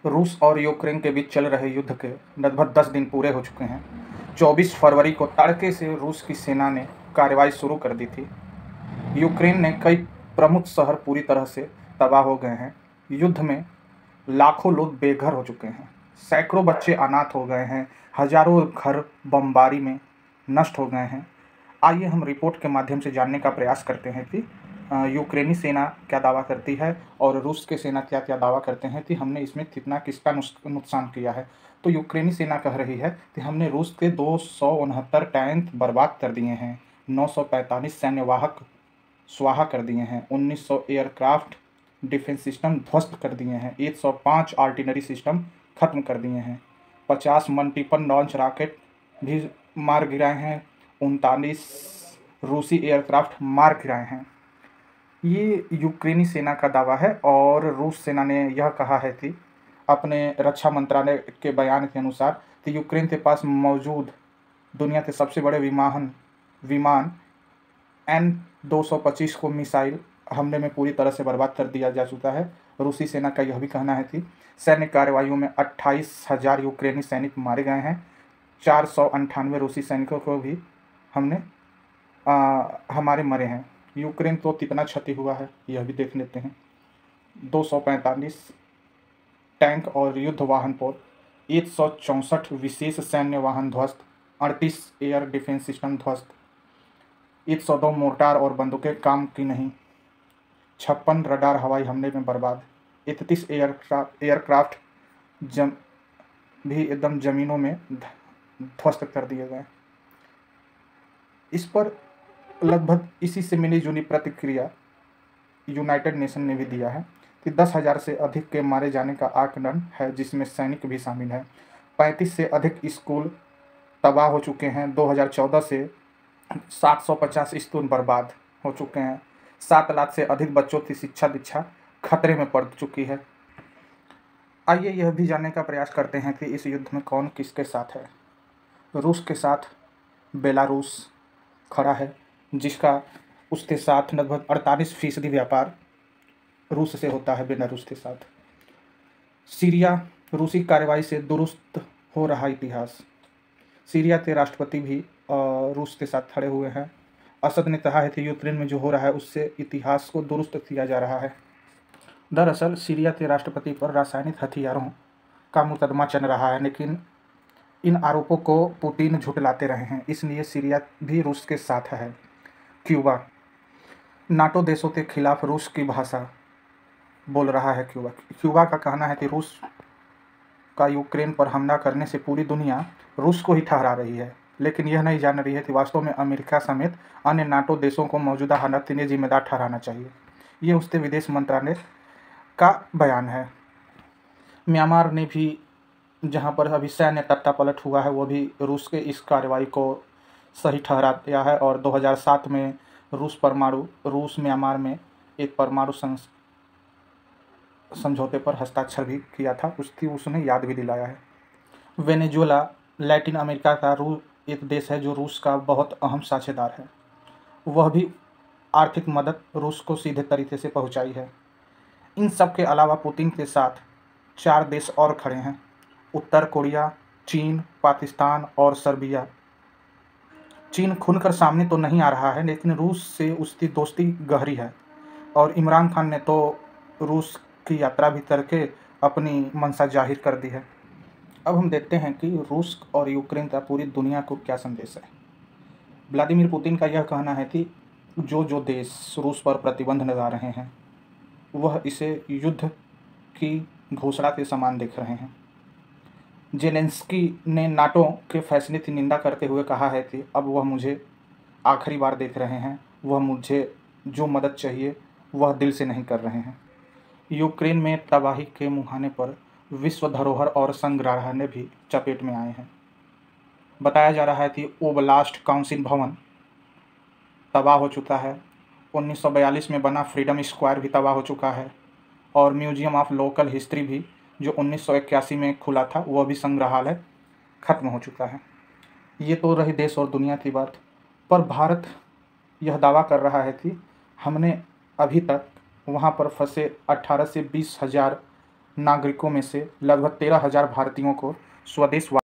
रूस और यूक्रेन के बीच चल रहे युद्ध के लगभग 10 दिन पूरे हो चुके हैं। 24 फरवरी को तड़के से रूस की सेना ने कार्रवाई शुरू कर दी थी। यूक्रेन ने कई प्रमुख शहर पूरी तरह से तबाह हो गए हैं। युद्ध में लाखों लोग बेघर हो चुके हैं। सैकड़ों बच्चे अनाथ हो गए हैं। हजारों घर बमबारी में नष्ट हो गए हैं। आइए हम रिपोर्ट के माध्यम से जानने का प्रयास करते हैं कि यूक्रेनी सेना क्या दावा करती है और रूस के सेना क्या क्या दावा करते हैं कि हमने इसमें कितना किसका नुकसान किया है। तो यूक्रेनी सेना कह रही है कि हमने रूस के 269 टैंक बर्बाद कर दिए हैं, 945 सैन्य वाहक स्वाहा कर दिए हैं, 1900 एयरक्राफ्ट डिफेंस सिस्टम ध्वस्त कर दिए हैं, 105 आर्टिलरी सिस्टम खत्म कर दिए हैं, 50 मल्टीपल लॉन्च रॉकेट भी मार गिराए हैं, 39 रूसी एयरक्राफ्ट मार गिराए हैं। ये यूक्रेनी सेना का दावा है। और रूस सेना ने यह कहा है कि अपने रक्षा मंत्रालय के बयान के अनुसार कि यूक्रेन के पास मौजूद दुनिया के सबसे बड़े विमान N-225 को मिसाइल हमले में पूरी तरह से बर्बाद कर दिया जा चुका है। रूसी सेना का यह भी कहना है कि सैन्य कार्रवाइयों में 28,000 यूक्रेनी सैनिक मारे गए हैं। 498 रूसी सैनिकों को भी हमारे मरे हैं। यूक्रेन तो कितना क्षति हुआ है यह भी देख लेते हैं। 245 टैंक और युद्ध वाहन पोत, 164 विशेष सैन्य वाहन ध्वस्त, 38 एयर डिफेंस सिस्टम ध्वस्त, 102 मोर्टार और बंदूकें काम की नहीं, 56 रडार हवाई हमले में बर्बाद, 31 एयरक्राफ्ट भी एकदम ज़मीनों में ध्वस्त कर दिए गए। इस पर लगभग इसी से मिली जुली प्रतिक्रिया यूनाइटेड नेशन ने भी दिया है कि 10,000 से अधिक के मारे जाने का आकलन है, जिसमें सैनिक भी शामिल है। 35 से अधिक स्कूल तबाह हो चुके हैं। 2014 से 750 स्कूल बर्बाद हो चुके हैं। 7 लाख से अधिक बच्चों की शिक्षा दीक्षा खतरे में पड़ चुकी है। आइए यह भी जानने का प्रयास करते हैं कि इस युद्ध में कौन किसके साथ है। रूस के साथ बेलारूस खड़ा है, जिसका उसके साथ लगभग 48% व्यापार रूस से होता है बेलारूस के साथ। सीरिया रूसी कार्रवाई से दुरुस्त हो रहा इतिहास। सीरिया के राष्ट्रपति भी रूस के साथ खड़े हुए हैं। असद ने कहा है कि यूक्रेन में जो हो रहा है उससे इतिहास को दुरुस्त किया जा रहा है। दरअसल सीरिया के राष्ट्रपति पर रासायनिक हथियारों का मुकदमा चल रहा है, लेकिन इन आरोपों को पुतिन झुठलाते रहे हैं, इसलिए सीरिया भी रूस के साथ है। क्यूबा नाटो देशों के खिलाफ रूस की भाषा बोल रहा है। क्यूबा का कहना है कि रूस का यूक्रेन पर हमला करने से पूरी दुनिया रूस को ही ठहरा रही है, लेकिन यह नहीं जान रही है कि वास्तव में अमेरिका समेत अन्य नाटो देशों को मौजूदा हालात के लिए जिम्मेदार ठहराना चाहिए। ये उसके विदेश मंत्रालय का बयान है। म्यांमार ने भी, जहां पर अभी सैन्य तख्तापलट हुआ है, वो भी रूस के इस कार्रवाई को सही ठहरा दिया है। और 2007 में रूस म्यांमार में एक परमाणु समझौते पर हस्ताक्षर भी किया था, उसने याद भी दिलाया है। वेनेजुएला लैटिन अमेरिका का एक देश है जो रूस का बहुत अहम साझेदार है। वह भी आर्थिक मदद रूस को सीधे तरीके से पहुंचाई है। इन सब के अलावा पुतिन के साथ 4 देश और खड़े हैं: उत्तर कोरिया, चीन, पाकिस्तान और सर्बिया। चीन खुलकर सामने तो नहीं आ रहा है, लेकिन रूस से उसकी दोस्ती गहरी है। और इमरान खान ने तो रूस की यात्रा भी करके अपनी मंशा जाहिर कर दी है। अब हम देखते हैं कि रूस और यूक्रेन का पूरी दुनिया को क्या संदेश है। व्लादिमीर पुतिन का यह कहना है कि जो देश रूस पर प्रतिबंध लगा रहे हैं वह इसे युद्ध की घोषणा के समान देख रहे हैं। जेलेंस्की ने नाटो के फैसले की निंदा करते हुए कहा है कि अब वह मुझे आखिरी बार देख रहे हैं, वह मुझे जो मदद चाहिए वह दिल से नहीं कर रहे हैं। यूक्रेन में तबाही के मुहाने पर विश्व धरोहर और संग्रहालय भी चपेट में आए हैं। बताया जा रहा है कि ओब्लास्ट काउंसिल भवन तबाह हो चुका है। 1942 में बना फ्रीडम स्क्वायर भी तबाह हो चुका है। और म्यूजियम ऑफ लोकल हिस्ट्री भी, जो 1981 में खुला था, वह भी संग्रहालय खत्म हो चुका है। ये तो रही देश और दुनिया की बात। पर भारत यह दावा कर रहा है कि हमने अभी तक वहाँ पर फंसे 18 से 20 हज़ार नागरिकों में से लगभग 13,000 भारतीयों को स्वदेश